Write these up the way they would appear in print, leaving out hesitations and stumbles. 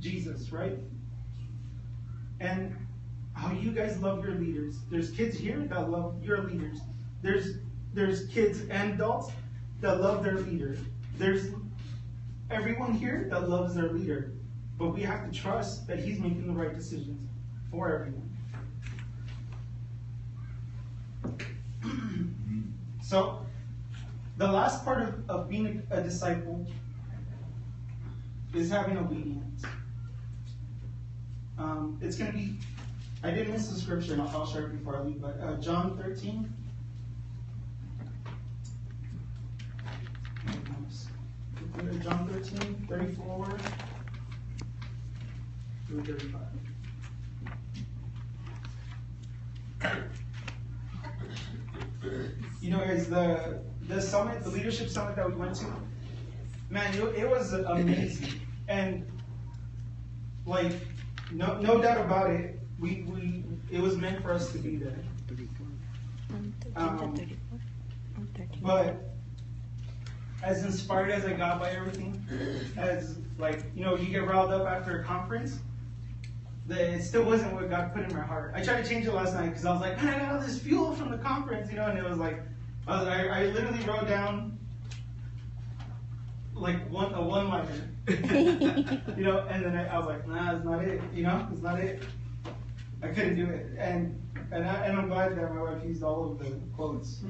Jesus, right? And how you guys love your leaders. There's kids here that love your leaders. There's kids and adults that love their leader. There's everyone here that loves their leader. But we have to trust that he's making the right decisions for everyone. So, the last part of being a disciple is having obedience. It's going to be, I did miss the scripture, and I'll share it before I leave, but John 13. John 13, 34 through 35. You know, guys, the summit, the leadership summit that we went to, man, it was amazing. And like, no doubt about it, it was meant for us to be there. But as inspired as I got by everything, as like, you know, you get riled up after a conference, it still wasn't what God put in my heart. I tried to change it last night because I was like, man, I got all this fuel from the conference, you know, and it was like, I literally wrote down like a one-liner, you know, and then I was like, nah, it's not it, you know, it's not it. I couldn't do it, and I'm glad that my wife used all of the quotes.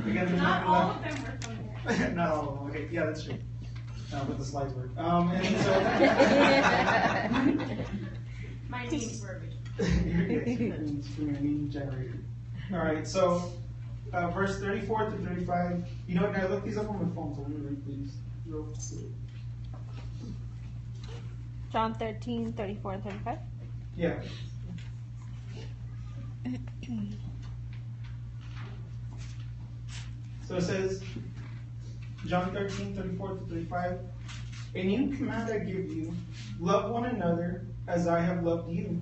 Because not all of them were from there. Not all of them. Okay, yeah, that's true. But the slides work. And so my needs were original. From your need generator. All right, so verse 34 to 35. You know what? I looked these up on my phone, so let me read these real quick. John 13, 34 and 35? Yeah. So it says, John 13, 34 to 35, a new command I give you, love one another as I have loved you.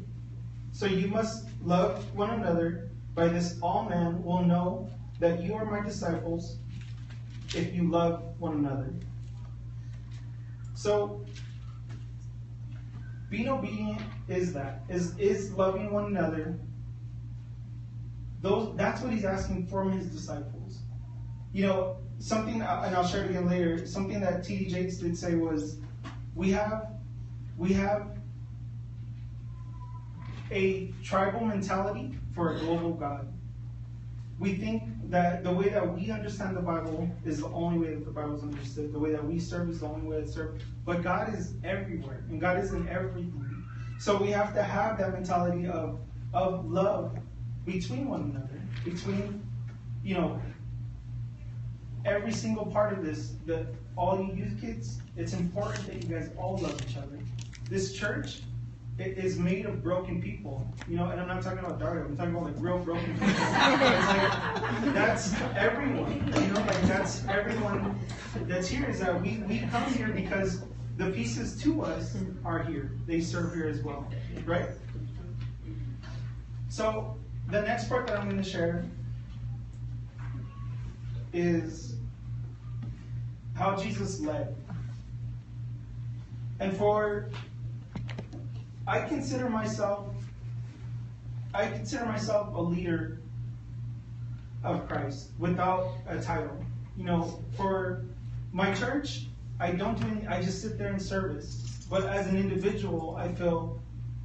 So you must love one another. By this all men will know that you are my disciples if you love one another. So, being obedient is loving one another. That's what he's asking from his disciples. You know, something, and I'll share it again later, something that T.D. Jakes did say was, we have a tribal mentality for a global God. We think that the way that we understand the Bible is the only way that the Bible is understood. The way that we serve is the only way it's served. But God is everywhere, and God is in everything. So we have to have that mentality of love between one another, between, you know, every single part of this, all you youth kids, it's important that you guys all love each other. This church, it is made of broken people, you know, and I'm not talking about Dario, I'm talking about like real broken people. It's like, that's everyone, you know, like that's everyone that's here, is that we come here because the pieces to us are here. They serve here as well, right? So the next part that I'm going to share is how Jesus led. And I consider myself a leader of Christ without a title. You know, for my church, I don't do any, I just sit there in service. But as an individual, I feel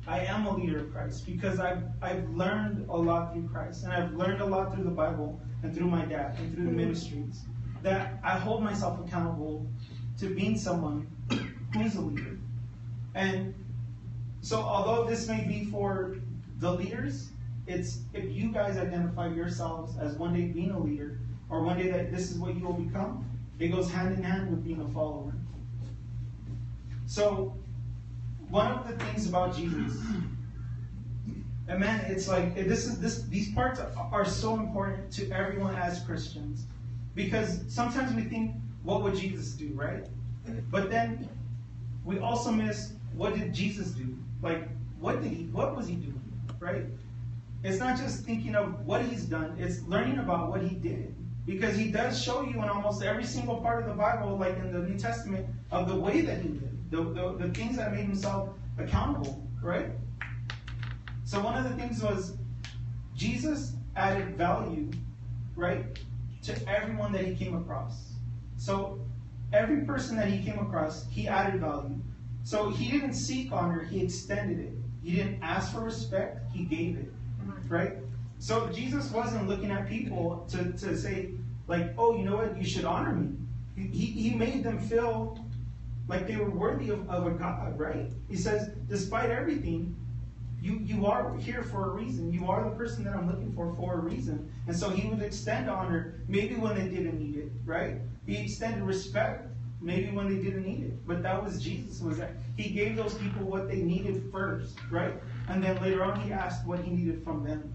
I am a leader of Christ because I've learned a lot through Christ, and I've learned a lot through the Bible and through my dad and through the ministries, that I hold myself accountable to being someone who's a leader. And so although this may be for the leaders, it's if you guys identify yourselves as one day being a leader, or one day that this is what you will become, it goes hand in hand with being a follower. So one of the things about Jesus, and man, it's like these parts are so important to everyone as Christians, because sometimes we think, what would Jesus do, right? But then we also miss, what did Jesus do? Like, what was he doing, right? It's not just thinking of what he's done, it's learning about what he did. Because he does show you in almost every single part of the Bible, like in the New Testament, of the way that he lived. the things that made himself accountable, right? So one of the things was Jesus added value, right, to everyone that he came across. So every person that he came across, he added value. So he didn't seek honor, he extended it. He didn't ask for respect, he gave it, right? So Jesus wasn't looking at people to say, like, oh, you know what, you should honor me. He made them feel like they were worthy of a God, right? He says, despite everything, you are here for a reason. You are the person that I'm looking for a reason. And so he would extend honor maybe when they didn't need it, right? He extended respect maybe when they didn't need it. But that was Jesus. Was that he gave those people what they needed first, right? And then later on he asked what he needed from them.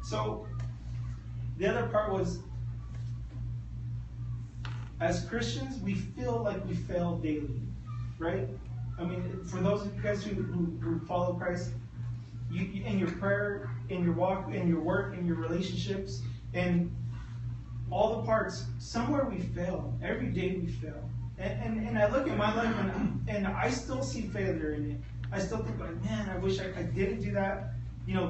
So the other part was, as Christians, we feel like we fail daily, right? I mean, for those of you guys who follow Christ, you in your prayer, in your walk, in your work, in your relationships, in all the parts, somewhere we fail. Every day we fail. And I look at my life and I still see failure in it. I still think like, man, I wish I didn't do that,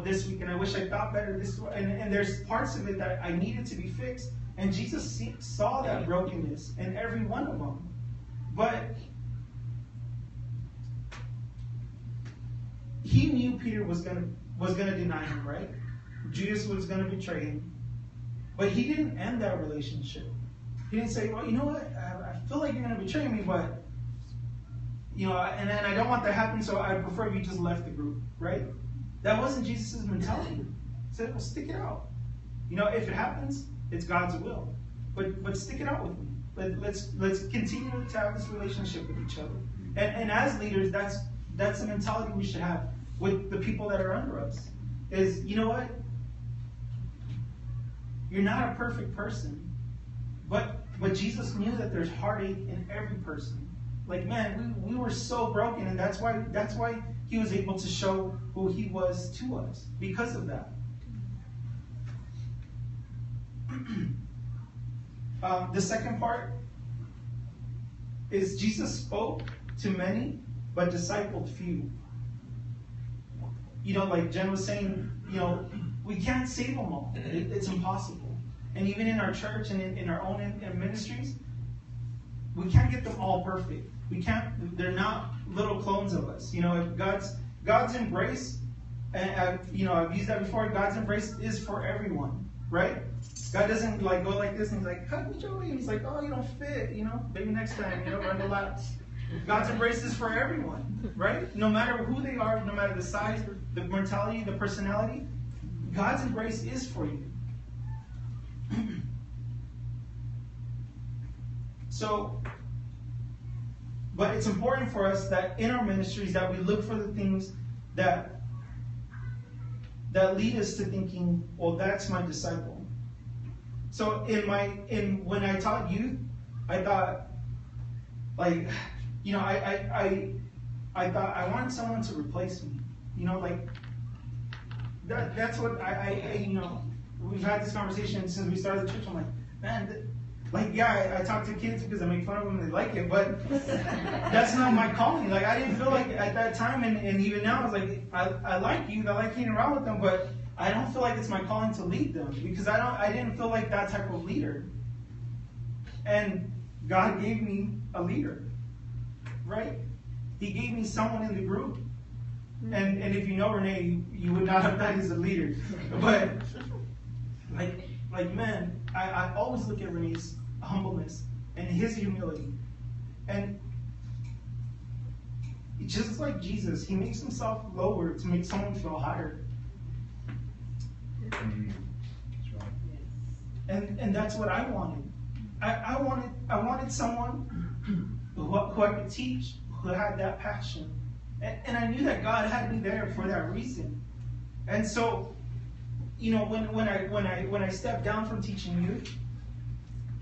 this week, and I wish I thought better this way. And there's parts of it that I needed to be fixed. And Jesus saw that brokenness in every one of them. But he knew Peter was gonna deny him, right? Judas was gonna betray him. But he didn't end that relationship. He didn't say, well, you know what? I feel like you're gonna betray me, but and I don't want that to happen, so I prefer you just left the group, right? That wasn't Jesus' mentality. He said, well, stick it out. If it happens, it's God's will. But stick it out with me. Let's continue to have this relationship with each other. And as leaders, that's the mentality we should have with the people that are under us. Is, you know what? You're not a perfect person. But Jesus knew that there's heartache in every person. Like, man, we were so broken, and that's why he was able to show who he was to us, because of that. The second part is Jesus spoke to many, but discipled few. Like Jen was saying, we can't save them all. It's impossible. And even in our church and in our own ministries, we can't get them all perfect. We can't. They're not little clones of us. If God's embrace, and I've used that before. God's embrace is for everyone, right? God doesn't go like this and he's like, hug me, Joey. And he's like, oh, you don't fit. Maybe next time. Run the laps. God's embrace is for everyone, right? No matter who they are, no matter the size, the mentality, the personality, God's embrace is for you. So, but it's important for us that in our ministries that we look for the things that lead us to thinking, well, that's my disciple. So when I taught youth, I thought, I thought I wanted someone to replace me. That's what we've had this conversation since we started the church. I'm like, man, I talk to kids because I make fun of them and they like it, but that's not my calling. I didn't feel like at that time, and even now, I was like, I like youth, I like hanging around with them, but I don't feel like it's my calling to lead them because I didn't feel like that type of leader. And God gave me a leader, right? He gave me someone in the group. And if you know Renee, you would not have thought he's a leader. But man, I always look at Renee's humbleness and his humility. And just like Jesus, he makes himself lower to make someone feel higher. And that's what I wanted. I wanted someone who I could teach, who had that passion. And I knew that God had me there for that reason. And so, when I stepped down from teaching youth,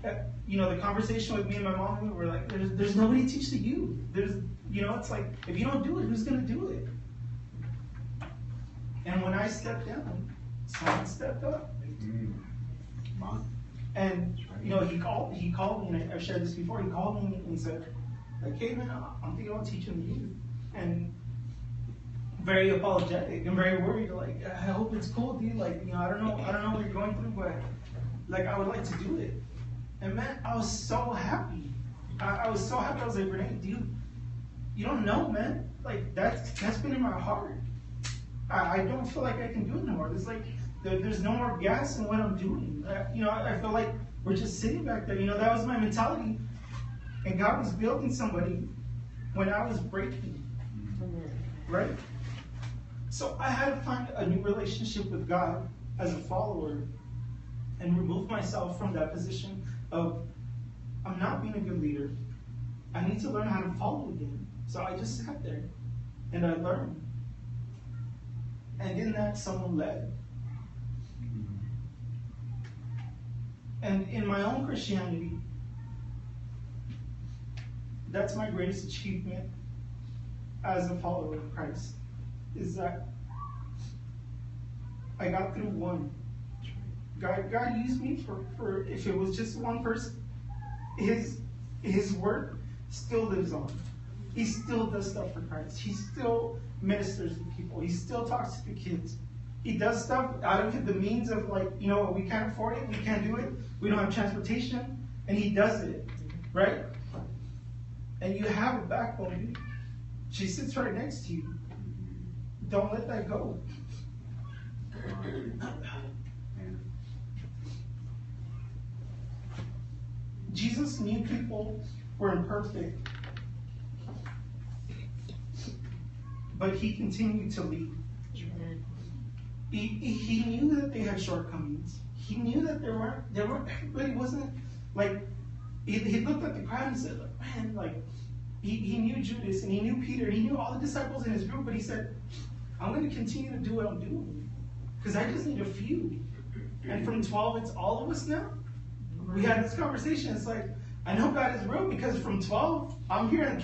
the conversation with me and my mom, we were like, there's nobody to teach the youth. It's like, if you don't do it, who's going to do it? And when I stepped down, someone stepped up. And he called me, and I've shared this before. He called me and he said, like, hey man, I'm thinking about teaching the youth, and very apologetic and very worried. Like, I hope it's cool, dude. Like, I don't know what you're going through, but like, I would like to do it. And man, I was so happy. I was so happy. I was like, Renee, dude, you don't know, man. Like, that's been in my heart. I don't feel like I can do it anymore. It's like there's no more gas in what I'm doing. I feel like we're just sitting back there. That was my mentality. And God was building somebody when I was breaking. Right? So I had to find a new relationship with God as a follower and remove myself from that position of, I'm not being a good leader. I need to learn how to follow again. So I just sat there and I learned. And in that, someone led. And in my own Christianity, that's my greatest achievement as a follower of Christ, is that I got through one. God used me for if it was just one person, his work still lives on. He still does stuff for Christ. He still ministers to people. He still talks to the kids. He does stuff out of the means of, like, we can't afford it, we can't do it, we don't have transportation, and he does it, right? And you have a backbone, dude. She sits right next to you. Don't let that go. Jesus knew people were imperfect, but he continued to lead. He knew that they had shortcomings. He knew that everybody wasn't like, he looked at the crowd and said, like, man, like, he knew Judas and he knew Peter, and he knew all the disciples in his group, but he said, I'm going to continue to do what I'm doing because I just need a few. And from 12, it's all of us now. We had this conversation. It's like, I know God is real because from 12, I'm here in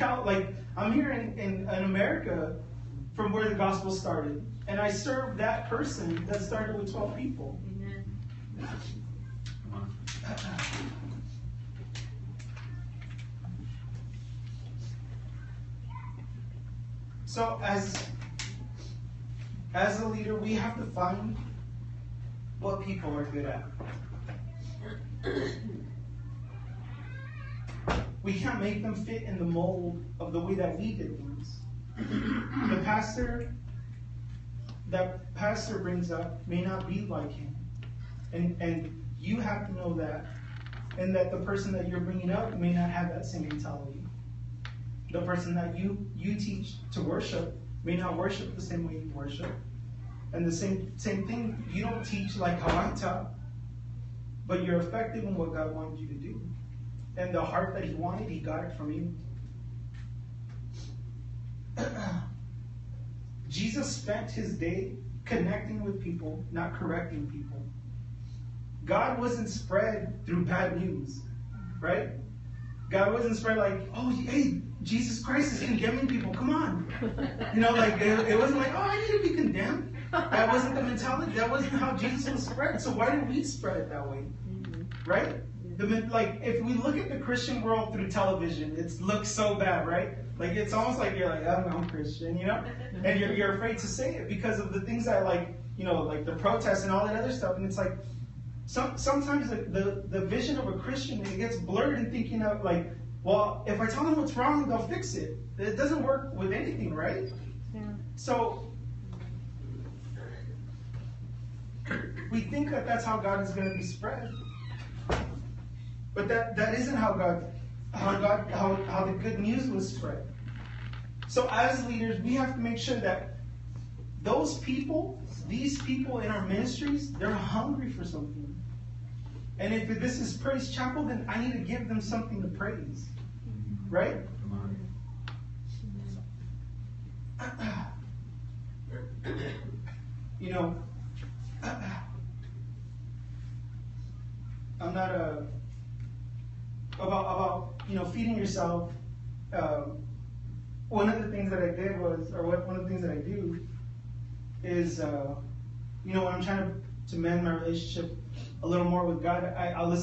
America from where the gospel started. And I serve that person that started with 12 people. Amen. So as a leader, we have to find what people are good at. We can't make them fit in the mold of the way that we did things. The pastor that pastor brings up may not be like him. And you have to know that. And that the person that you're bringing up may not have that same mentality. The person that you teach to worship may not worship the same way you worship. And the same thing, you don't teach like how I taught, but you're effective in what God wanted you to do. And the heart that he wanted, he got it from you. Jesus spent his day connecting with people, not correcting people. God wasn't spread through bad news, right? God wasn't spread like, oh, hey, Jesus Christ is condemning people. Come on. It wasn't like, oh, I need to be condemned. That wasn't the mentality. That wasn't how Jesus was spread. So why did we spread it that way? Right? If we look at the Christian world through television, it looks so bad, right? Like, it's almost like you're like, I don't know, I'm Christian, And you're afraid to say it because of the things that, like the protests and all that other stuff. And it's like, sometimes the vision of a Christian, it gets blurred in thinking of, like, well, if I tell them what's wrong, they'll fix it. It doesn't work with anything, right? Yeah. So we think that that's how God is going to be spread, but that isn't how the good news was spread. So as leaders, we have to make sure that these people in our ministries, they're hungry for something. And if this is Praise Chapel, then I need to give them something to praise. Right? I'm not about feeding yourself. One of the things that I did was, or one of the things that I do is, when I'm trying to mend my relationship a little more with God, I'll listen